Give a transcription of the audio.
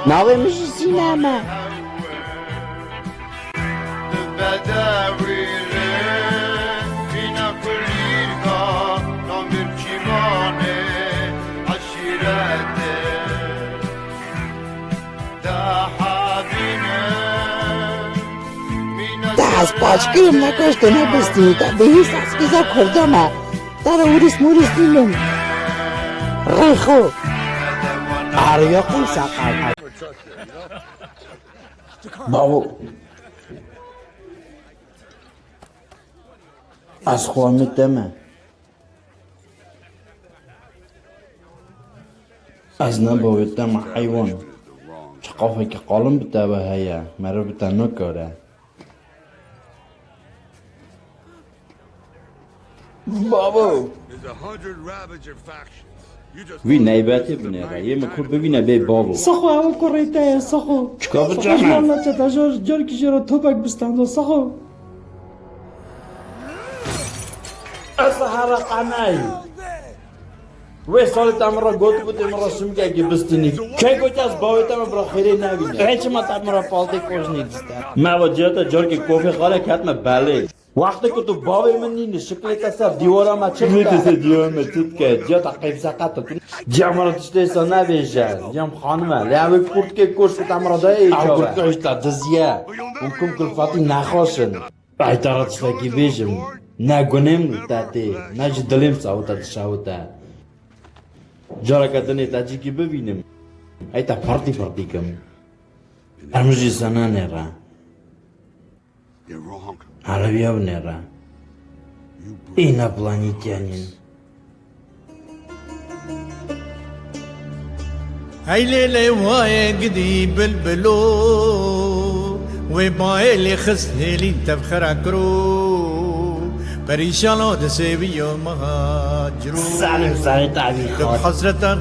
ناوی میشه سینما از پاچکیم نکشته نبستی تا به هیچ از کزا کردم در اوریس موریس دیلم ریخو آریا کن ساقا بابو از خواهمت دمه از نباوید دمه حیوان چقافه که قالم بده به هیا مرا بده نکاره بابو وی نیبتی بنیره یه مکور ببینه بی بابو سخو هوا کوریته سخو چکا سخو بچه من جوالا چتا جار کشیرا توپک بستند سخو از حرق نای وی سالت امرا گوت بود امرا سمگه که بستینی که گوت از باویت امرا خیلی نبینه هیچ ما امرا پالتی کوش نیسته ما وجهتا جار که کوفی خاله کتم بله وقتی که تو باوی من نینی شکلت سر دیوارا ما چه میتی سر دیوارا ما چید که جا تقیب سقط کن جا مرا تشتی سا نبیشه جام خانمه لیاوی کرد که کوش کت امرا دای ایچا او کرد که اشتا دزیه ممکن کلفاتی نخواشن ای تارا تشتاکی بیشم نه گنیم تاتی نه جی دلیم ساوتا تشاوتا جارا کتنی تاچی که ببینم ای تا پارتی کم ارمجی سنا نیرا عربية ونرى إنابلانيتيانين هاي ليلة واي قدي بلبلو وباي اللي خسني لي تفخر كرو بريشانو دسيبيو مهاجرو سالم سالي تعبي خاطر حسرة